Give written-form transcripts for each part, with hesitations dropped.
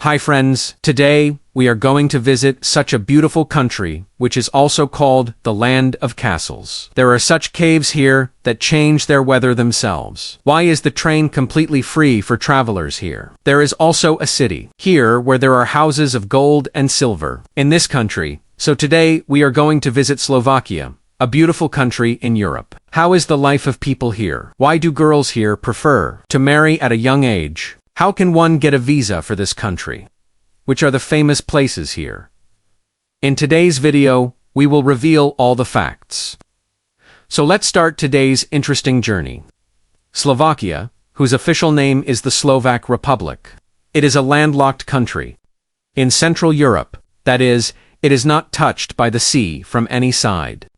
Hi friends, today we are going to visit such a beautiful country which is also called the Land of Castles. There are such caves here that change their weather themselves. Why is the train completely free for travelers here? There is also a city here where there are houses of gold and silver in this country. So today we are going to visit Slovakia, a beautiful country in Europe. How is the life of people here? Why do girls here prefer to marry at a young age? How can one get a visa for this country? Which are the famous places here? In today's video, we will reveal all the facts. So let's start today's interesting journey. Slovakia, whose official name is the Slovak Republic. It is a landlocked country. In Central Europe, that is, it is not touched by the sea from any side.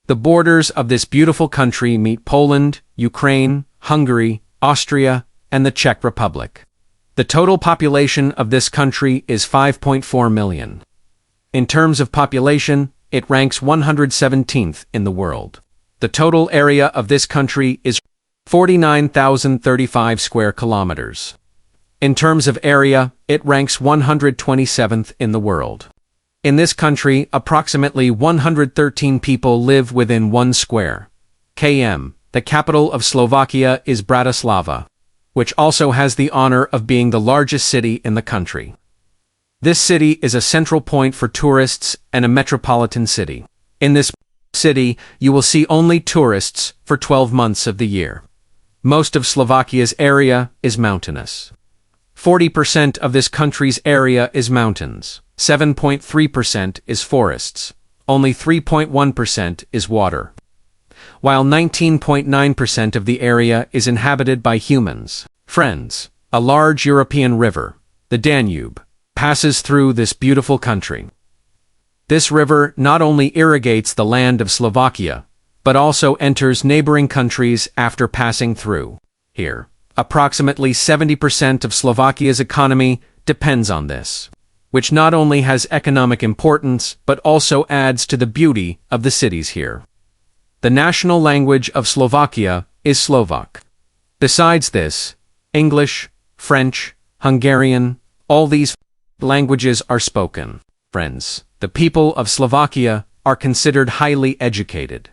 The borders of this beautiful country meet Poland, Ukraine, Hungary, Austria, and the Czech Republic. The total population of this country is 5.4 million. In terms of population, it ranks 117th in the world. The total area of this country is 49,035 square kilometers. In terms of area, it ranks 127th in the world. In this country, approximately 113 people live within 1 square km. The capital of Slovakia is Bratislava, which also has the honor of being the largest city in the country. This city is a central point for tourists and a metropolitan city. In this city, you will see only tourists for 12 months of the year. Most of Slovakia's area is mountainous. 40% of this country's area is mountains. 7.3% is forests. Only 3.1% is water. While 19.9% of the area is inhabited by humans. Friends, a large European river, the Danube, passes through this beautiful country. This river not only irrigates the land of Slovakia, but also enters neighboring countries after passing through. Here, approximately 70% of Slovakia's economy depends on this, which not only has economic importance but also adds to the beauty of the cities here. The national language of Slovakia is Slovak. Besides this, English, French, Hungarian, all these languages are spoken. Friends, the people of Slovakia are considered highly educated.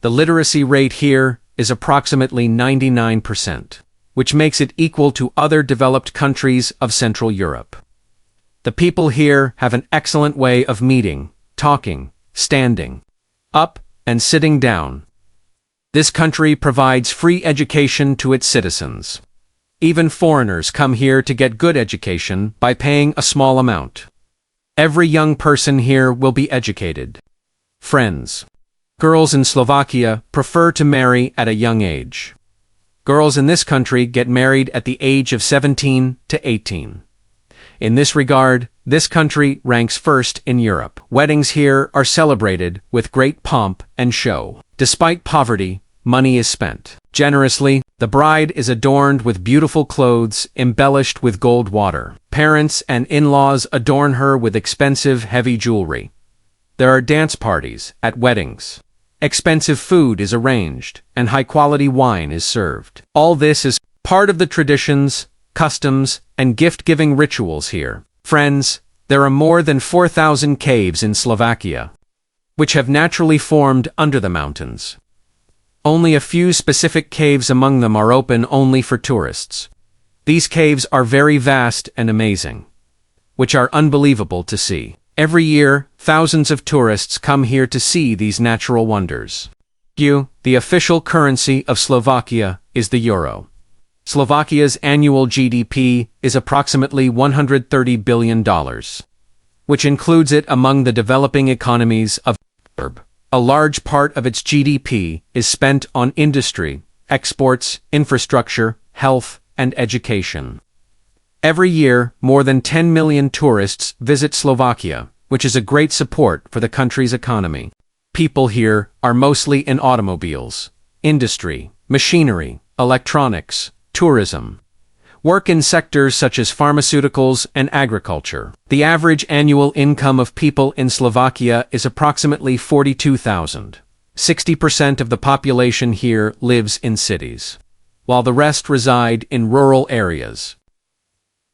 The literacy rate here is approximately 99%, which makes it equal to other developed countries of Central Europe. The people here have an excellent way of meeting, talking, standing up, and sitting down. This country provides free education to its citizens. Even foreigners come here to get good education by paying a small amount. Every young person here will be educated. Friends, girls in Slovakia prefer to marry at a young age. Girls in this country get married at the age of 17 to 18. In this regard, this country ranks first in Europe. Weddings here are celebrated with great pomp and show. Despite poverty, money is spent generously. The bride is adorned with beautiful clothes embellished with gold water. Parents and in-laws adorn her with expensive, heavy jewelry. There are dance parties at weddings. Expensive food is arranged, and high-quality wine is served. All this is part of the traditions, customs, and gift-giving rituals here. Friends, there are more than 4,000 caves in Slovakia, which have naturally formed under the mountains. Only a few specific caves among them are open only for tourists. These caves are very vast and amazing, which are unbelievable to see. Every year, thousands of tourists come here to see these natural wonders. The official currency of Slovakia is the euro. Slovakia's annual GDP is approximately $130 billion, which includes it among the developing economies of Europe. A large part of its GDP is spent on industry, exports, infrastructure, health, and education. Every year, more than 10 million tourists visit Slovakia, which is a great support for the country's economy. People here are mostly in automobiles, industry, machinery, electronics, tourism. Work in sectors such as pharmaceuticals and agriculture. The average annual income of people in Slovakia is approximately 42,000. 60% of the population here lives in cities, while the rest reside in rural areas.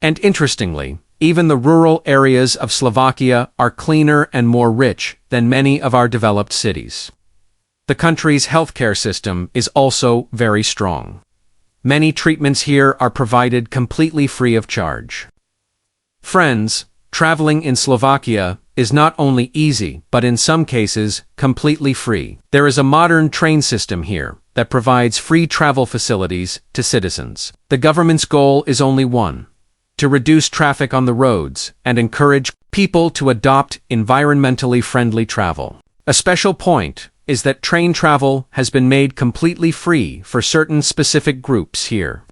And interestingly, Even the rural areas of Slovakia are cleaner and more rich than many of our developed cities. The country's healthcare system is also very strong. Many treatments here are provided completely free of charge. Friends, traveling in Slovakia is not only easy, but in some cases, completely free. There is a modern train system here that provides free travel facilities to citizens. The government's goal is only one: to reduce traffic on the roads and encourage people to adopt environmentally friendly travel. A special point is that train travel has been made completely free for certain specific groups here.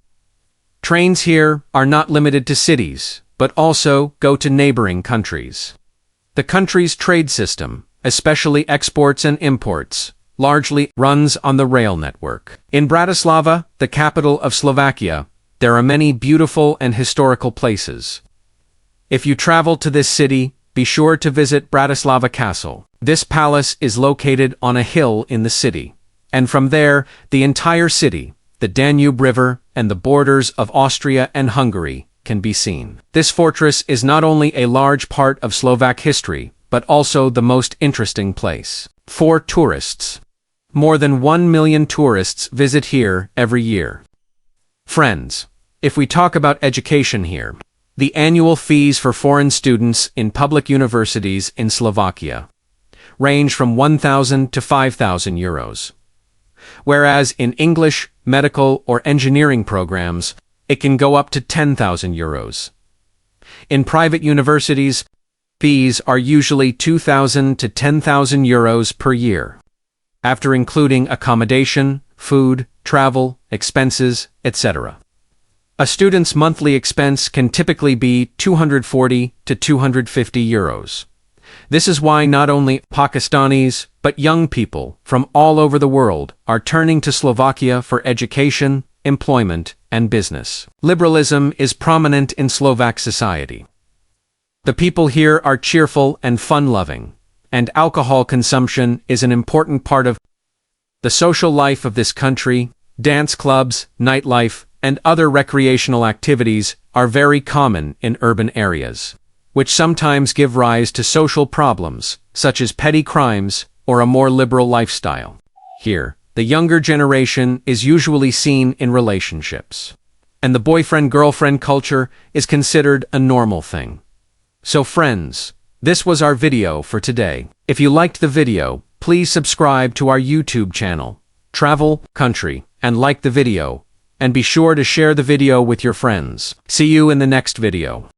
Trains here are not limited to cities, but also go to neighboring countries. The country's trade system, especially exports and imports, largely runs on the rail network. In Bratislava, the capital of Slovakia, there are many beautiful and historical places. If you travel to this city, be sure to visit Bratislava Castle. This palace is located on a hill in the city, and from there, the entire city, the Danube River, and the borders of Austria and Hungary can be seen. This fortress is not only a large part of Slovak history, but also the most interesting place for tourists. More than 1 million tourists visit here every year. Friends, if we talk about education here, the annual fees for foreign students in public universities in Slovakia range from 1,000 to 5,000 euros. Whereas in English, medical, or engineering programs, it can go up to 10,000 euros. In private universities, fees are usually 2,000 to 10,000 euros per year, after including accommodation, food, travel, expenses, etc. A student's monthly expense can typically be 240 to 250 euros. This is why not only Pakistanis, but young people from all over the world are turning to Slovakia for education, employment, and business. Liberalism is prominent in Slovak society. The people here are cheerful and fun-loving, and alcohol consumption is an important part of the social life of this country. Dance clubs, nightlife, and other recreational activities are very common in urban areas, which sometimes give rise to social problems, such as petty crimes or a more liberal lifestyle. Here, the younger generation is usually seen in relationships, and the boyfriend-girlfriend culture is considered a normal thing. So friends, this was our video for today. If you liked the video, please subscribe to our YouTube channel, Travel Country, and like the video, and be sure to share the video with your friends. See you in the next video.